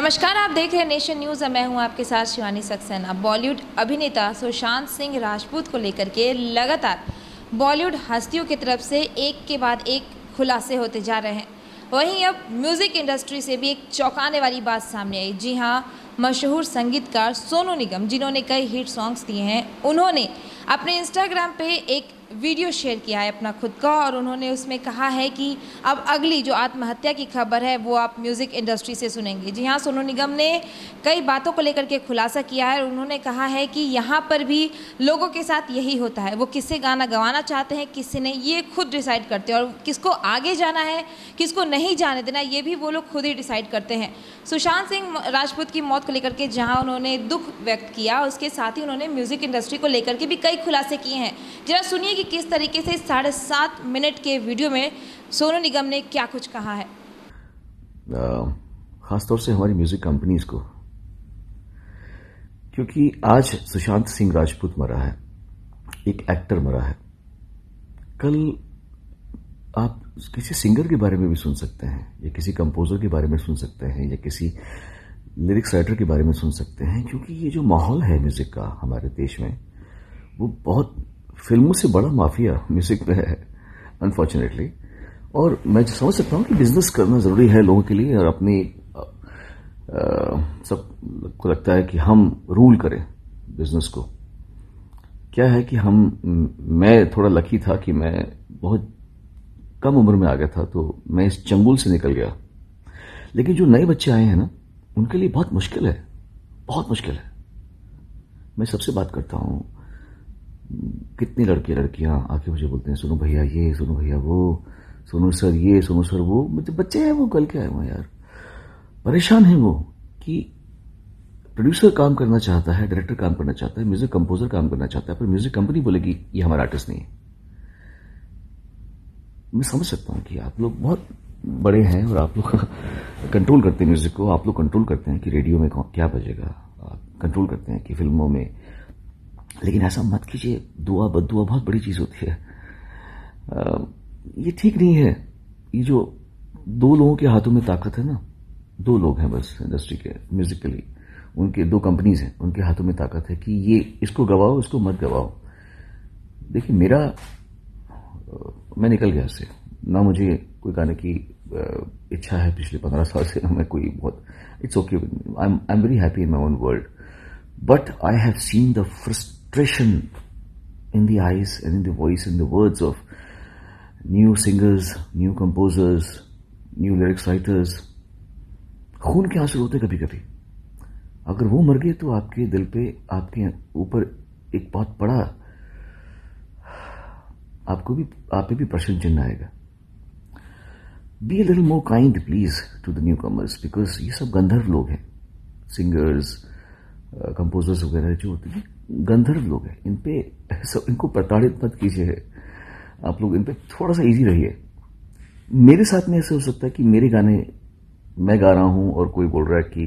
नमस्कार, आप देख रहे हैं नेशन न्यूज़ और मैं हूं आपके साथ शिवानी सक्सेना। बॉलीवुड अभिनेता सुशांत सिंह राजपूत को लेकर के लगातार बॉलीवुड हस्तियों की तरफ से एक के बाद एक खुलासे होते जा रहे हैं। वहीं अब म्यूज़िक इंडस्ट्री से भी एक चौंकाने वाली बात सामने आई। जी हां, मशहूर संगीतकार सोनू निगम, जिन्होंने कई हिट सॉन्ग्स दिए हैं, उन्होंने अपने इंस्टाग्राम पे एक वीडियो शेयर किया है अपना खुद का, और उन्होंने उसमें कहा है कि अब अगली जो आत्महत्या की खबर है वो आप म्यूज़िक इंडस्ट्री से सुनेंगे। जी हाँ, सोनू निगम ने कई बातों को लेकर के खुलासा किया है और उन्होंने कहा है कि यहाँ पर भी लोगों के साथ यही होता है, वो किससे गाना गवाना चाहते हैं, किससे नहीं, ये खुद डिसाइड करते हैं, और किसको आगे जाना है, किसको नहीं जाने देना, ये भी वो लोग खुद ही डिसाइड करते हैं। सुशांत सिंह राजपूत की मौत को लेकर के जहाँ उन्होंने दुख व्यक्त किया, उसके साथ ही उन्होंने म्यूज़िक इंडस्ट्री को लेकर के भी कई खुलासे किए हैं। जरा सुनिए कि किस तरीके से 7.5 मिनट के वीडियो में सोनू निगम ने क्या कुछ कहा है। खासतौर से हमारी म्यूजिक कंपनीज को, क्योंकि आज सुशांत सिंह राजपूत मरा है, एक एक्टर मरा है। कल आप किसी सिंगर के बारे में भी सुन सकते हैं, या किसी कंपोजर के बारे में सुन सकते हैं, या किसी लिरिक्स राइटर के बारे में सुन सकते हैं। क्योंकि ये जो माहौल है म्यूजिक का हमारे देश में, वो बहुत फिल्मों से बड़ा माफिया म्यूजिक में है, अनफॉर्चुनेटली। और मैं समझ सकता हूँ कि बिजनेस करना जरूरी है लोगों के लिए, और अपनी सबको लगता है कि हम रूल करें बिजनेस को। क्या है कि मैं थोड़ा लकी था कि मैं बहुत कम उम्र में आ गया था, तो मैं इस चंगुल से निकल गया। लेकिन जो नए बच्चे आए हैं ना, उनके लिए बहुत मुश्किल है, बहुत मुश्किल है। मैं सबसे बात करता हूँ, कितनी लड़कियां आके मुझे बोलते हैं, सुनो भैया ये, सुनो भैया वो, सुनो सर ये, सुनो सर वो। मतलब बच्चे हैं वो, कल क्या है वो यार, परेशान है वो कि प्रोड्यूसर काम करना चाहता है, डायरेक्टर काम करना चाहता है, म्यूजिक कंपोजर काम करना चाहता है, पर म्यूजिक कंपनी बोलेगी ये हमारा आर्टिस्ट नहीं है। मैं समझ सकता हूं कि आप लोग बहुत बड़े हैं और आप लोग कंट्रोल करते हैं म्यूजिक को, आप लोग कंट्रोल करते हैं कि रेडियो में क्या बजेगा, आप कंट्रोल करते हैं कि फिल्मों में। लेकिन ऐसा मत कीजिए, दुआ बद्दुआ बहुत बड़ी चीज होती है। ये ठीक नहीं है। ये जो दो लोगों के हाथों में ताकत है ना, दो लोग हैं बस इंडस्ट्री के, म्यूजिकली उनके दो कंपनीज हैं, उनके हाथों में ताकत है कि ये इसको गवाओ, इसको मत गवाओ। देखिए मैं निकल गया इससे ना, मुझे कोई गाने की इच्छा है पिछले 15 साल से, मैं कोई बहुत, it's okay, I am very happy in my own world, but I have seen the frustration in the eyes and in the voice and the words of new singers, new composers, new lyrics writers. खून के आंसू होते कभी कभी। अगर वो मर गए तो आपके दिल पे, आपके ऊपर एक बहुत बड़ा, आप पे भी प्रश्न चिन्ह आएगा। Be a little more kind please to the newcomers, because ये सब गंधर्व लोग हैं, सिंगर्स, कंपोजर्स वगैरह जो होते हैं, गंधर्व लोग हैं। इनको प्रताड़ित मत कीजिए, आप लोग इन पे थोड़ा सा इजी रहिए। मेरे साथ में ऐसे हो सकता है कि मेरे गाने मैं गा रहा हूं और कोई बोल रहा है कि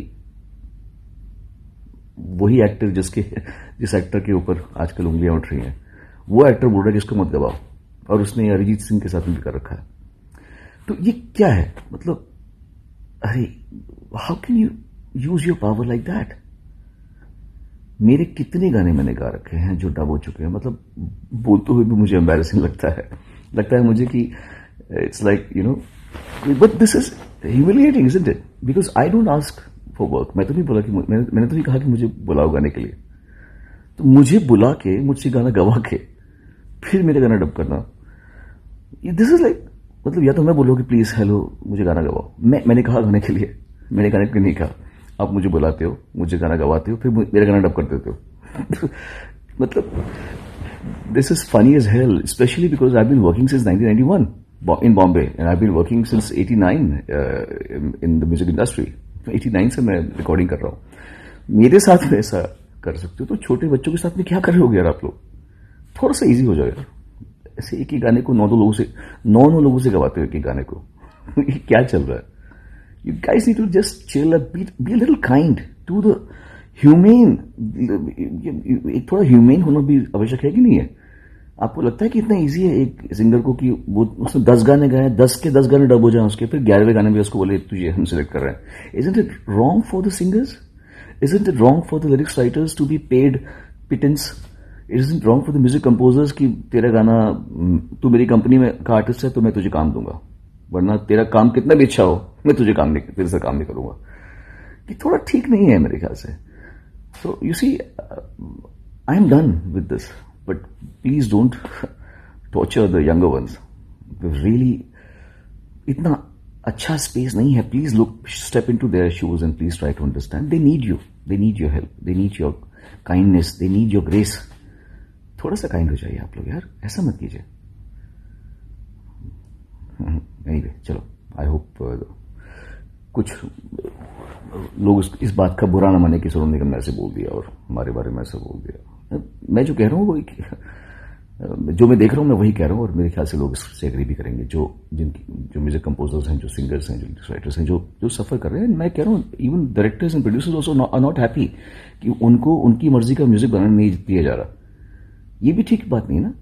वही एक्टर जिस एक्टर के ऊपर आजकल उंगलियां उठ रही हैं, वो एक्टर बोल रहा है कि इसको मत गवाओ, और उसने अरिजीत सिंह के साथ में भी कर रखा है। तो ये क्या है? मतलब अरे, how can you use your power like that? मेरे कितने गाने मैंने गा रखे हैं जो डब हो चुके हैं, मतलब बोलते हुए भी मुझे एम्बैरेसिंग लगता है मुझे कि it's like you know, but this is humiliating isn't it? Because I don't ask for work. मैं तो नहीं बोला कि मैंने तो नहीं कहा कि मुझे बुलाओ गाने के लिए। तो मुझे बुला के, मुझसे गाना गवा के, फिर मेरे गाना डब करना, दिस इज लाइक, मतलब या तो मैं बोलूँ कि प्लीज हेलो मुझे गाना गवाओ, मैंने कहा गाने के लिए, मैंने गाने के लिए नहीं कहा। आप मुझे बुलाते हो, मुझे गाना गवाते हो, फिर मेरा गाना डब कर देते हो। मतलब this is funny as hell, especially because I been working since 1991 in Bombay, and I've been working since 89 in the music industry. 89 से मैं रिकॉर्डिंग कर रहा हूँ। मेरे साथ में ऐसा कर सकते हो, तो छोटे बच्चों के साथ में क्या कर रहे हो यार आप लोग? थोड़ा सा इजी हो जाए यार। ऐसे एक ही गाने को 9 लोगों से गवाते हो एक ही गाने को। क्या चल रहा है? You guys need to just chill, be a little kind to the humane. एक थोड़ा ह्यूमेन होना भी आवश्यक है कि नहीं है? आपको लगता है कि इतना इजी है एक सिंगर को कि वो उसने 10 गाने गाए, 10 के 10 गाने डब हो जाए उसके, फिर 11वें गाने में उसको बोले तुझे हम सिलेक्ट कर रहे हैं? Isn't it wrong for the singers? Isn't it wrong for the lyrics writers to be paid pittance? Isn't wrong for the music composers कि तेरा गाना, तू मेरी कंपनी में का आर्टिस्ट है तो मैं तुझे काम दूंगा, वरना तेरा काम कितना भी अच्छा हो मैं तुझे काम नहीं, तेरे से काम नहीं करूंगा? ये थोड़ा ठीक नहीं है मेरे ख्याल से. So you see, I am done with this, but please don't torture the younger ones. Really इतना अच्छा स्पेस नहीं है. Please look, step into their shoes and please try to understand. They need you, they need your help, they need your kindness, they need your grace. थोड़ा सा kind हो जाइए आप लोग यार, ऐसा मत कीजिए. एनीवे, चलो, आई होप कुछ लोग इस बात का बुरा ना माने कि सोनू निगम ने ऐसे बोल दिया और हमारे बारे में ऐसा बोल दिया. मैं जो कह रहा हूँ वही, जो मैं देख रहा हूँ मैं वही कह रहा हूँ, और मेरे ख्याल से लोग इससे एग्री भी करेंगे, जो म्यूजिक कंपोजर्स हैं, जो सिंगर्स हैं, जो राइटर्स हैं, जो सफर कर रहे हैं. मैं कह रहा हूँ even directors and producers also are not happy कि उनको उनकी मर्जी का म्यूजिक बनाने नहीं दिया जा रहा. ये भी ठीक बात नहीं ना.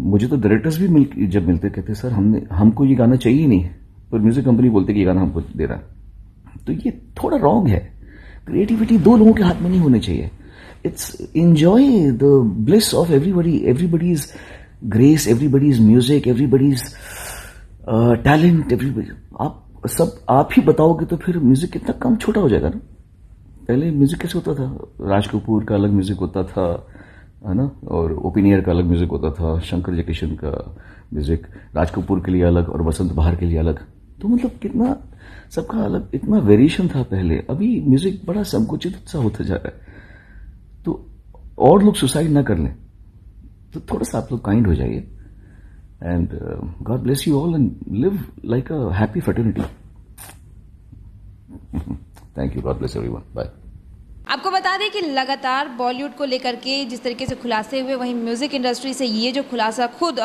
मुझे तो डायरेक्टर्स भी जब मिलते कहते सर हमको ये गाना चाहिए ही नहीं, पर म्यूजिक कंपनी बोलते कि ये गाना हमको दे रहा है. तो ये थोड़ा रॉन्ग है. क्रिएटिविटी दो लोगों के हाथ में नहीं होनी चाहिए. It's enjoy the bliss of everybody's grace, everybody's music, everybody's talent, everybody. आप ही बताओगे तो फिर म्यूजिक कितना कम छोटा हो जाएगा ना. पहले म्यूजिक कैसे होता था? राज कपूर का अलग म्यूजिक होता था, है ना, और ओपिनियर का अलग म्यूजिक होता था, शंकर जयकिशन का म्यूजिक राज कपूर के लिए अलग और वसंत बहार के लिए अलग. तो मतलब कितना सबका अलग, इतना वेरिएशन था पहले. अभी म्यूजिक बड़ा संकुचित सा होता जा रहा है. तो और लोग सुसाइड ना कर लें, तो थोड़ा सा आप लोग काइंड हो जाइए. And God bless you all and live like a happy fraternity. Thank you. God bless everyone. Bye. आपको बता दें कि लगातार बॉलीवुड को लेकर के जिस तरीके से खुलासे हुए, वहीं म्यूज़िक इंडस्ट्री से ये जो खुलासा खुद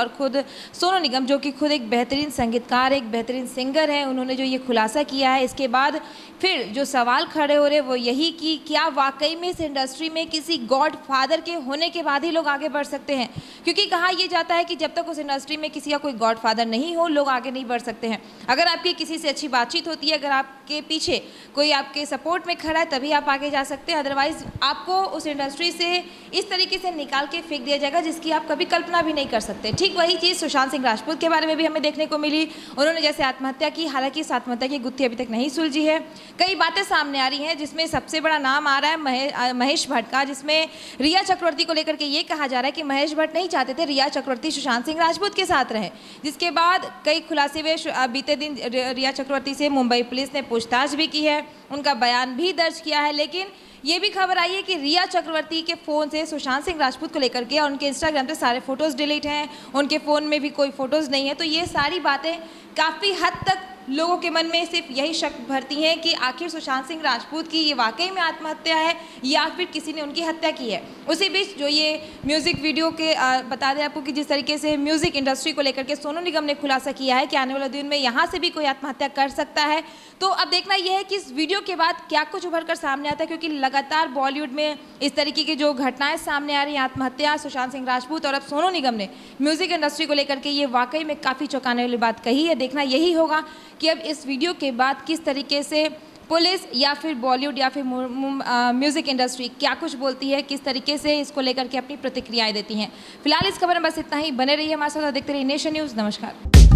सोनू निगम, जो कि खुद एक बेहतरीन संगीतकार, एक बेहतरीन सिंगर है, उन्होंने जो ये खुलासा किया है, इसके बाद फिर जो सवाल खड़े हो रहे वो यही कि क्या वाकई में इस इंडस्ट्री में किसी गॉड फादर के होने के बाद ही लोग आगे बढ़ सकते हैं? क्योंकि कहा यह जाता है कि जब तक उस इंडस्ट्री में किसी का कोई गॉड फादर नहीं हो, लोग आगे नहीं बढ़ सकते हैं. अगर आपकी किसी से अच्छी बातचीत होती है, अगर आपके पीछे कोई आपके सपोर्ट में खड़ा है, तभी आप आगे जा सकते हैं. अदरवाइज आपको उस इंडस्ट्री से इस तरीके से निकाल के फेंक दिया जाएगा जिसकी आप कभी कल्पना भी नहीं कर सकते. ठीक वही चीज़ सुशांत सिंह राजपूत के बारे में भी हमें देखने को मिली. उन्होंने जैसे आत्महत्या की, हालांकि इस आत्महत्या की गुत्थी अभी तक नहीं सुलझी है. कई बातें सामने आ रही हैं, जिसमें सबसे बड़ा नाम आ रहा है महेश भट्ट का, जिसमें रिया चक्रवर्ती को लेकर के ये कहा जा रहा है कि महेश भट्ट नहीं चाहते थे रिया चक्रवर्ती सुशांत सिंह राजपूत के साथ रहे. जिसके बाद कई खुलासे हुए. बीते दिन रिया चक्रवर्ती से मुंबई पुलिस ने पूछताछ भी की है, उनका बयान भी दर्ज किया है. लेकिन ये भी खबर आई है कि रिया चक्रवर्ती के फ़ोन से सुशांत सिंह राजपूत को लेकर के और उनके इंस्टाग्राम पे सारे फोटोज़ डिलीट हैं, उनके फ़ोन में भी कोई फ़ोटोज़ नहीं है. तो ये सारी बातें काफ़ी हद तक लोगों के मन में सिर्फ यही शक भरती हैं कि आखिर सुशांत सिंह राजपूत की ये वाकई में आत्महत्या है या फिर किसी ने उनकी हत्या की है. उसी बीच जो ये म्यूज़िक वीडियो के बता दें आपको कि जिस तरीके से म्यूज़िक इंडस्ट्री को लेकर के सोनू निगम ने खुलासा किया है कि आने वाले दिन में यहाँ से भी कोई आत्महत्या कर सकता है. तो अब देखना यह है कि इस वीडियो के बाद क्या कुछ उभर कर सामने आता है, क्योंकि लगातार बॉलीवुड में इस तरीके की जो घटनाएं सामने आ रही हैं, आत्महत्या, सुशांत सिंह राजपूत और अब सोनू निगम ने म्यूज़िक इंडस्ट्री को लेकर के ये वाकई में काफ़ी चौंकाने वाली बात कही है. देखना यही होगा कि अब इस वीडियो के बाद किस तरीके से पुलिस या फिर बॉलीवुड या फिर म्यूज़िक इंडस्ट्री क्या कुछ बोलती है, किस तरीके से इसको लेकर के अपनी प्रतिक्रियाएं देती हैं. फिलहाल इस खबर में बस इतना ही. बने रहिए हमारे साथ, देखते रहिए नेशन न्यूज़. नमस्कार.